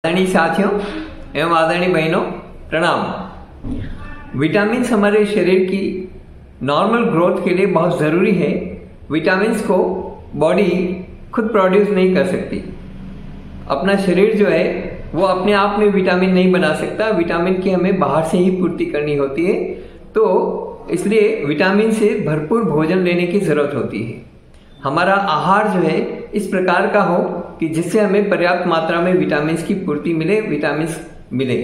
आदरणीय साथियों एवं आदरणीय बहनों, प्रणाम। विटामिन हमारे शरीर की नॉर्मल ग्रोथ के लिए बहुत ज़रूरी है। विटामिन्स को बॉडी खुद प्रोड्यूस नहीं कर सकती। अपना शरीर जो है वो अपने आप में विटामिन नहीं बना सकता। विटामिन की हमें बाहर से ही पूर्ति करनी होती है। तो इसलिए विटामिन से भरपूर भोजन लेने की ज़रूरत होती है। हमारा आहार जो है इस प्रकार का हो कि जिससे हमें पर्याप्त मात्रा में विटामिन्स की पूर्ति मिले, विटामिन्स मिले।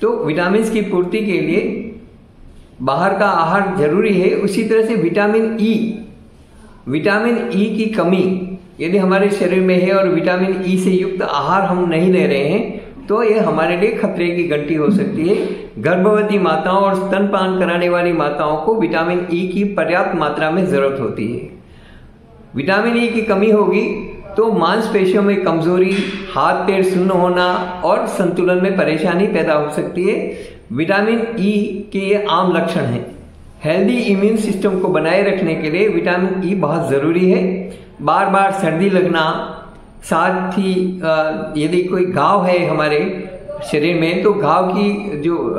तो विटामिन्स की पूर्ति के लिए बाहर का आहार जरूरी है। उसी तरह से विटामिन ई की कमी यदि हमारे शरीर में है और विटामिन ई से युक्त आहार हम नहीं ले रहे हैं तो ये हमारे लिए खतरे की घंटी हो सकती है। गर्भवती माताओं और स्तनपान कराने वाली माताओं को विटामिन ई की पर्याप्त मात्रा में जरूरत होती है। विटामिन ई की कमी होगी तो मांसपेशियों में कमजोरी, हाथ पैर सुन्न होना और संतुलन में परेशानी पैदा हो सकती है। विटामिन ई के ये आम लक्षण हैं। हेल्दी इम्यून सिस्टम को बनाए रखने के लिए विटामिन ई बहुत ज़रूरी है। बार बार सर्दी लगना, साथ ही यदि कोई घाव है हमारे शरीर में तो घाव की जो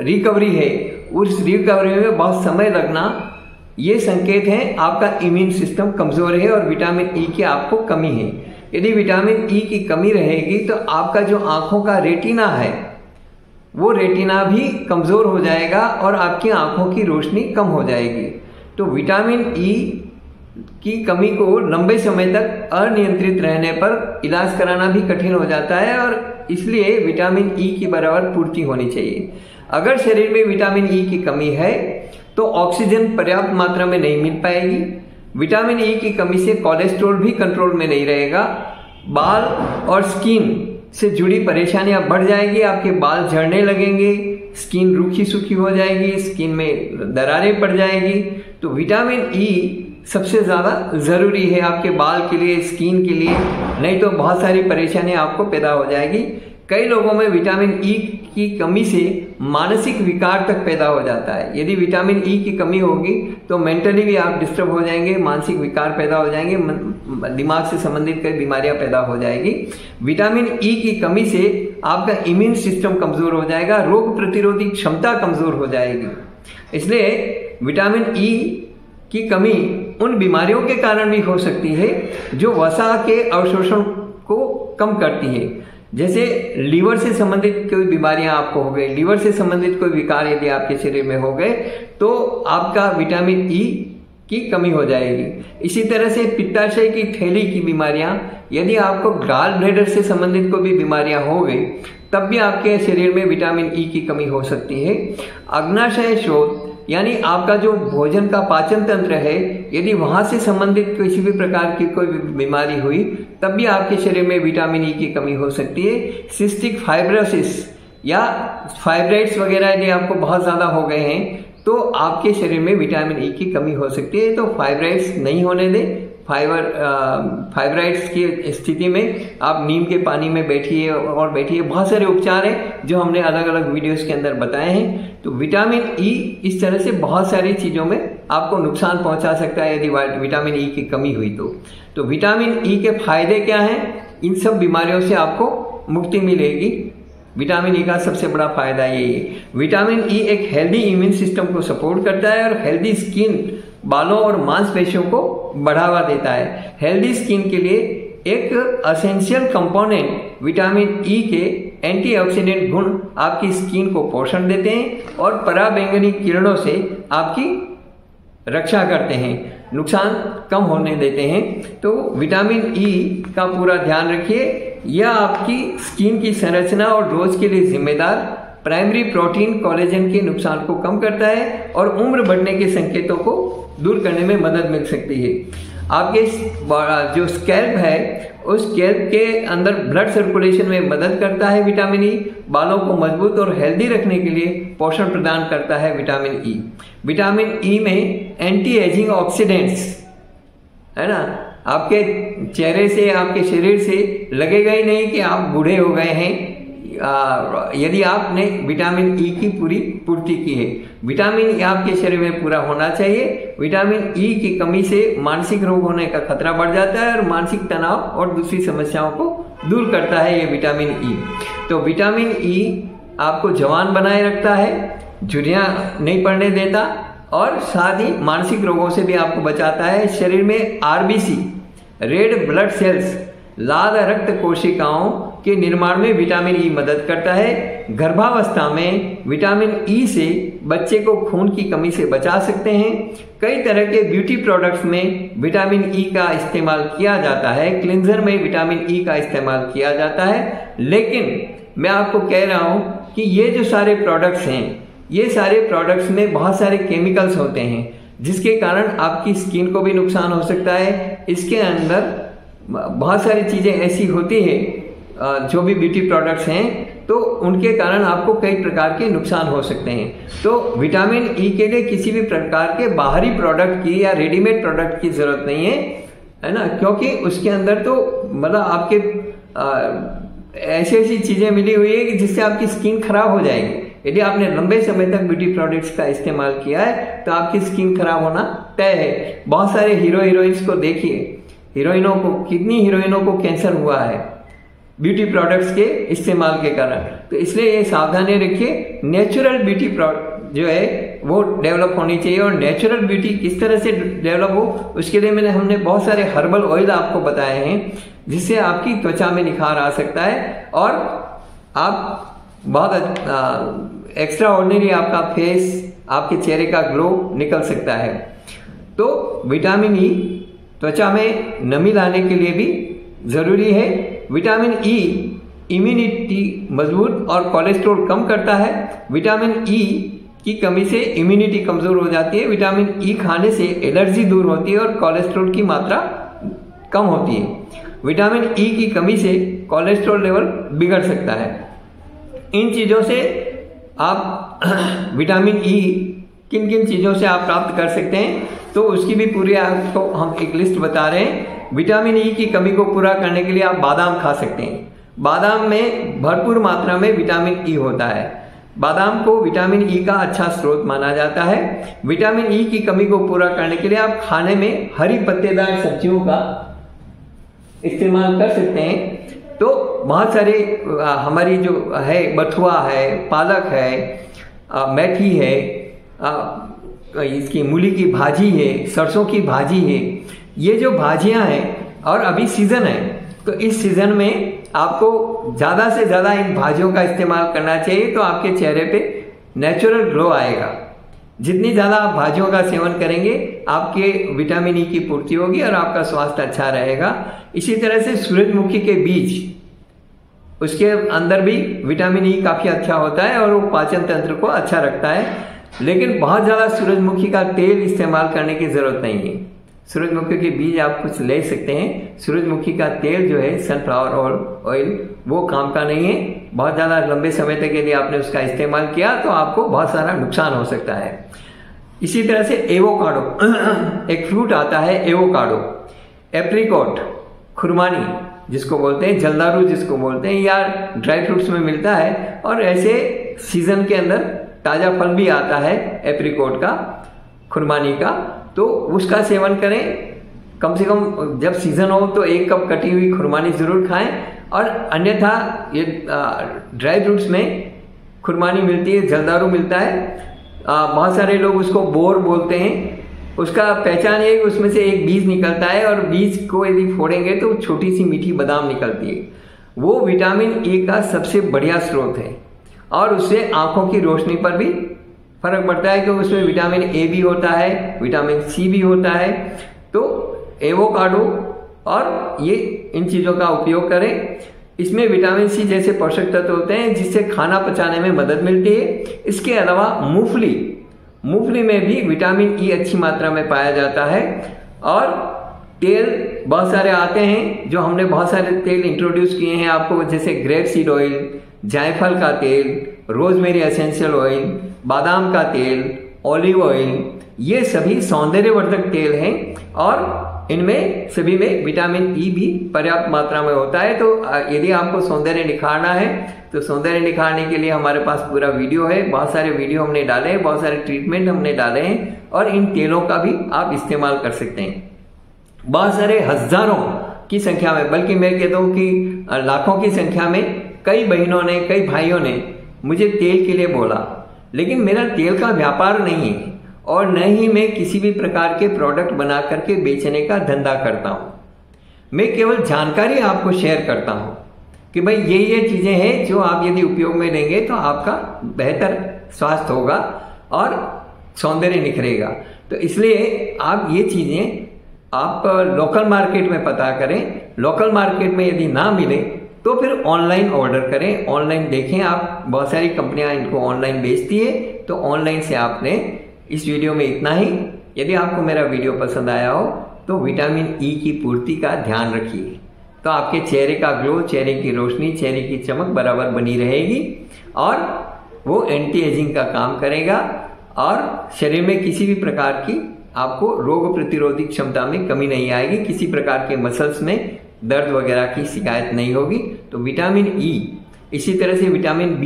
रिकवरी है उस रिकवरी में बहुत समय लगना, ये संकेत हैं आपका इम्यून सिस्टम कमजोर है और विटामिन ई की आपको कमी है। यदि विटामिन ई की कमी रहेगी तो आपका जो आंखों का रेटिना है वो रेटिना भी कमजोर हो जाएगा और आपकी आंखों की रोशनी कम हो जाएगी। तो विटामिन ई की कमी को लंबे समय तक अनियंत्रित रहने पर इलाज कराना भी कठिन हो जाता है और इसलिए विटामिन ई की बराबर पूर्ति होनी चाहिए। अगर शरीर में विटामिन ई की कमी है तो ऑक्सीजन पर्याप्त मात्रा में नहीं मिल पाएगी। विटामिन ई की कमी से कोलेस्ट्रॉल भी कंट्रोल में नहीं रहेगा। बाल और स्किन से जुड़ी परेशानियां बढ़ जाएगी। आपके बाल झड़ने लगेंगे, स्किन रूखी सूखी हो जाएगी, स्किन में दरारें पड़ जाएगी। तो विटामिन ई सबसे ज़्यादा ज़रूरी है आपके बाल के लिए, स्किन के लिए, नहीं तो बहुत सारी परेशानियां आपको पैदा हो जाएगी। कई लोगों में विटामिन ई की कमी से मानसिक विकार तक पैदा हो जाता है। यदि विटामिन ई की कमी होगी तो मेंटली भी आप डिस्टर्ब हो जाएंगे, मानसिक विकार पैदा हो जाएंगे, दिमाग से संबंधित कई बीमारियां पैदा हो जाएगी। विटामिन ई की कमी से आपका इम्यून सिस्टम कमजोर हो जाएगा, रोग प्रतिरोधी क्षमता कमजोर हो जाएगी। इसलिए विटामिन ई की कमी उन बीमारियों के कारण भी हो सकती है जो वसा के अवशोषण को कम करती है। जैसे लीवर से संबंधित कोई बीमारियां आपको हो गई, लीवर से संबंधित कोई विकार यदि आपके शरीर में हो गए तो आपका विटामिन ई की कमी हो जाएगी। इसी तरह से पित्ताशय की थैली की बीमारियां, यदि आपको गॉल ब्लैडर से संबंधित कोई भी बीमारियां हो गई तब भी आपके शरीर में विटामिन ई की कमी हो सकती है। अग्नाशय शोथ यानी आपका जो भोजन का पाचन तंत्र है, यदि वहां से संबंधित किसी भी प्रकार की कोई बीमारी हुई तब भी आपके शरीर में विटामिन ई की कमी हो सकती है। सिस्टिक फाइब्रोसिस या फाइब्राइड्स वगैरह यदि आपको बहुत ज़्यादा हो गए हैं तो आपके शरीर में विटामिन ई की कमी हो सकती है। तो फाइब्राइड्स नहीं होने दें। फाइब्राइड्स की स्थिति में आप नीम के पानी में बैठिए और बैठिए। बहुत सारे उपचार हैं जो हमने अलग अलग वीडियोस के अंदर बताए हैं। तो विटामिन ई इस तरह से बहुत सारी चीज़ों में आपको नुकसान पहुंचा सकता है यदि विटामिन ई की कमी हुई तो विटामिन ई के फायदे क्या हैं? इन सब बीमारियों से आपको मुक्ति मिलेगी। विटामिन ई का सबसे बड़ा फायदा यही है। विटामिन ई एक हेल्दी इम्यून सिस्टम को सपोर्ट करता है और हेल्दी स्किन, बालों और मांसपेशियों को बढ़ावा देता है। हेल्दी स्किन के लिए एक असेंशियल कंपोनेंट विटामिन ई के एंटीऑक्सीडेंट गुण आपकी स्किन को पोषण देते हैं और पराबैंगनी किरणों से आपकी रक्षा करते हैं, नुकसान कम होने देते हैं। तो विटामिन ई का पूरा ध्यान रखिए। यह आपकी स्किन की संरचना और ग्रोथ के लिए जिम्मेदार प्राइमरी प्रोटीन कोलेजन के नुकसान को कम करता है और उम्र बढ़ने के संकेतों को दूर करने में मदद मिल सकती है। आपके जो स्कैल्प है उस स्कैल्प के अंदर ब्लड सर्कुलेशन में मदद करता है विटामिन ई। बालों को मजबूत और हेल्दी रखने के लिए पोषण प्रदान करता है विटामिन ई। विटामिन ई में एंटी एजिंग ऑक्सीडेंट्स है ना, आपके चेहरे से, आपके शरीर से लगेगा ही नहीं कि आप बूढ़े हो गए हैं यदि आपने विटामिन ई की पूरी पूर्ति की है। विटामिन ई आपके शरीर में पूरा होना चाहिए। विटामिन ई की कमी से मानसिक रोग होने का खतरा बढ़ जाता है और मानसिक तनाव और दूसरी समस्याओं को दूर करता है ये विटामिन ई। तो विटामिन ई आपको जवान बनाए रखता है, झुर्रियां नहीं पड़ने देता और साथ ही मानसिक रोगों से भी आपको बचाता है। शरीर में आरबीसी, रेड ब्लड सेल्स, लाल रक्त कोशिकाओं के निर्माण में विटामिन ई मदद करता है। गर्भावस्था में विटामिन ई से बच्चे को खून की कमी से बचा सकते हैं। कई तरह के ब्यूटी प्रोडक्ट्स में विटामिन ई का इस्तेमाल किया जाता है, क्लिंजर में विटामिन ई का इस्तेमाल किया जाता है। लेकिन मैं आपको कह रहा हूं कि ये जो सारे प्रोडक्ट्स हैं, ये सारे प्रोडक्ट्स में बहुत सारे केमिकल्स होते हैं जिसके कारण आपकी स्किन को भी नुकसान हो सकता है। इसके अंदर बहुत सारी चीजें ऐसी होती है जो भी ब्यूटी प्रोडक्ट्स हैं, तो उनके कारण आपको कई प्रकार के नुकसान हो सकते हैं। तो विटामिन ई के लिए किसी भी प्रकार के बाहरी प्रोडक्ट की या रेडीमेड प्रोडक्ट की जरूरत नहीं है ना, क्योंकि उसके अंदर तो मतलब आपके ऐसी ऐसी चीजें मिली हुई है कि जिससे आपकी स्किन खराब हो जाएगी। यदि आपने लंबे समय तक ब्यूटी प्रोडक्ट्स का इस्तेमाल किया है तो आपकी स्किन खराब होना तय है। बहुत सारे हीरोइंस को देखिए, कितनी हीरोइनों को कैंसर हुआ है ब्यूटी प्रोडक्ट्स के इस्तेमाल के कारण। तो इसलिए ये सावधानी रखिए, नेचुरल ब्यूटी जो है वो डेवलप होनी चाहिए। और नेचुरल ब्यूटी किस तरह से डेवलप हो, उसके लिए हमने बहुत सारे हर्बल ऑयल आपको बताए हैं जिससे आपकी त्वचा में निखार आ सकता है और आप बहुत एक्स्ट्रा ऑर्डिनरी आपका फेस, आपके चेहरे का ग्लो निकल सकता है। तो विटामिन ई त्वचा में नमी लाने के लिए भी जरूरी है। विटामिन ई इम्यूनिटी मजबूत और कोलेस्ट्रॉल कम करता है। विटामिन ई की कमी से इम्यूनिटी कमजोर हो जाती है। विटामिन ई खाने से एलर्जी दूर होती है और कोलेस्ट्रॉल की मात्रा कम होती है। विटामिन ई की कमी से कोलेस्ट्रॉल लेवल बिगड़ सकता है। इन चीजों से आप विटामिन ई किन किन चीजों से आप प्राप्त कर सकते हैं, तो उसकी भी पूरी आपको हम एक लिस्ट बता रहे हैं। विटामिन ई की कमी को पूरा करने के लिए आप बादाम खा सकते हैं। बादाम में भरपूर मात्रा में विटामिन ई होता है। बादाम को विटामिन ई का अच्छा स्रोत माना जाता है। विटामिन ई की कमी को पूरा करने के लिए आप खाने में हरी पत्तेदार सब्जियों का इस्तेमाल कर सकते हैं। तो बहुत सारे हमारी जो है बथुआ है, पालक है, मेथी है, इसकी मूली की भाजी है, सरसों की भाजी है, ये जो भाजियां हैं और अभी सीजन है, तो इस सीजन में आपको ज्यादा से ज्यादा इन भाजियों का इस्तेमाल करना चाहिए। तो आपके चेहरे पे नेचुरल ग्लो आएगा। जितनी ज्यादा आप भाजियों का सेवन करेंगे आपके विटामिन ई की पूर्ति होगी और आपका स्वास्थ्य अच्छा रहेगा। इसी तरह से सूरजमुखी के बीज, उसके अंदर भी विटामिन ई काफी अच्छा होता है और वो पाचन तंत्र को अच्छा रखता है। लेकिन बहुत ज्यादा सूरजमुखी का तेल इस्तेमाल करने की जरूरत नहीं है। सूरजमुखी के बीज आप कुछ ले सकते हैं। सूरजमुखी का तेल जो है, सनफ्लावर ऑयल, वो काम का नहीं है। बहुत ज्यादा लंबे समय तक यदि आपने उसका इस्तेमाल किया तो आपको बहुत सारा नुकसान हो सकता है। इसी तरह से एवोकाडो एक फ्रूट आता है, एवोकाडो, एप्रिकॉट, खुरमानी जिसको बोलते हैं, जलदारू जिसको बोलते हैं, या ड्राई फ्रूट्स में मिलता है। और ऐसे सीजन के अंदर ताजा फल भी आता है एप्रिकॉट का, खुरमानी का, तो उसका सेवन करें। कम से कम जब सीजन हो तो 1 कप कटी हुई खुरमानी जरूर खाएं। और अन्यथा ये ड्राई फ्रूट्स में खुरमानी मिलती है, जलदारू मिलता है। बहुत सारे लोग उसको बोर बोलते हैं। उसका पहचान ये है कि उसमें से एक बीज निकलता है और बीज को यदि फोड़ेंगे तो छोटी सी मीठी बादाम निकलती है। वो विटामिन ए का सबसे बढ़िया स्रोत है और उससे आंखों की रोशनी पर भी फर्क पड़ता है, क्योंकि उसमें विटामिन ए भी होता है, विटामिन सी भी होता है। तो एवोकाडो और ये इन चीजों का उपयोग करें। इसमें विटामिन सी जैसे पोषक तत्व होते हैं जिससे खाना पचाने में मदद मिलती है। इसके अलावा मूंगफली में भी विटामिन ई अच्छी मात्रा में पाया जाता है। और तेल बहुत सारे आते हैं, जो हमने बहुत सारे तेल इंट्रोड्यूस किए हैं आपको, जैसे ग्रेप सीड ऑयल, जायफल का तेल, रोजमेरी एसेंशियल ऑयल, बादाम का तेल, ऑलिव ऑयल, ये सभी सौंदर्यवर्धक तेल हैं और इनमें सभी में विटामिन ई भी पर्याप्त मात्रा में होता है। तो यदि आपको सौंदर्य निखारना है तो सौंदर्य निखारने के लिए हमारे पास पूरा वीडियो है, बहुत सारे वीडियो हमने डाले हैं, बहुत सारे ट्रीटमेंट हमने डाले हैं और इन तेलों का भी आप इस्तेमाल कर सकते हैं। बहुत सारे हजारों की संख्या में, बल्कि मैं कहता हूं कि लाखों की संख्या में कई बहनों ने, कई भाइयों ने मुझे तेल के लिए बोला, लेकिन मेरा तेल का व्यापार नहीं है और न ही मैं किसी भी प्रकार के प्रोडक्ट बना करके बेचने का धंधा करता हूँ। मैं केवल जानकारी आपको शेयर करता हूँ कि भाई ये चीज़ें हैं जो आप यदि उपयोग में लेंगे तो आपका बेहतर स्वास्थ्य होगा और सौंदर्य निखरेगा। तो इसलिए आप ये चीज़ें आप लोकल मार्केट में पता करें। लोकल मार्केट में यदि ना मिले तो फिर ऑनलाइन ऑर्डर करें, ऑनलाइन देखें। आप बहुत सारी कंपनियां इनको ऑनलाइन बेचती है, तो ऑनलाइन से आपने इस वीडियो में इतना ही। यदि आपको मेरा वीडियो पसंद आया हो तो विटामिन ई की पूर्ति का ध्यान रखिए, तो आपके चेहरे का ग्लो, चेहरे की रोशनी, चेहरे की चमक बराबर बनी रहेगी और वो एंटी एजिंग का काम करेगा और शरीर में किसी भी प्रकार की आपको रोग प्रतिरोधी क्षमता में कमी नहीं आएगी, किसी प्रकार के मसल्स में दर्द वगैरह की शिकायत नहीं होगी। तो विटामिन ई, इसी तरह से विटामिन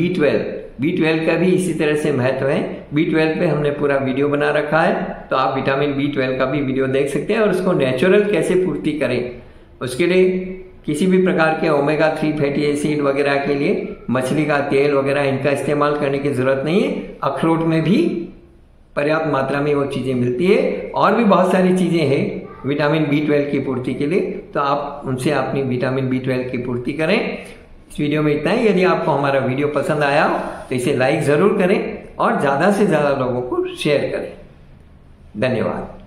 B12 का भी इसी तरह से महत्व है। B12 पे हमने पूरा वीडियो बना रखा है, तो आप विटामिन B12 का भी वीडियो देख सकते हैं और उसको नेचुरल कैसे पूर्ति करें। उसके लिए किसी भी प्रकार के ओमेगा 3 फैटी एसिड वगैरह के लिए मछली का तेल वगैरह इनका इस्तेमाल करने की जरूरत नहीं है। अखरोट में भी पर्याप्त मात्रा में वो चीज़ें मिलती है और भी बहुत सारी चीज़ें हैं विटामिन B12 की पूर्ति के लिए, तो आप उनसे अपनी विटामिन B12 की पूर्ति करें। इस वीडियो में इतना ही। यदि आपको हमारा वीडियो पसंद आया हो तो इसे लाइक ज़रूर करें और ज़्यादा से ज़्यादा लोगों को शेयर करें। धन्यवाद।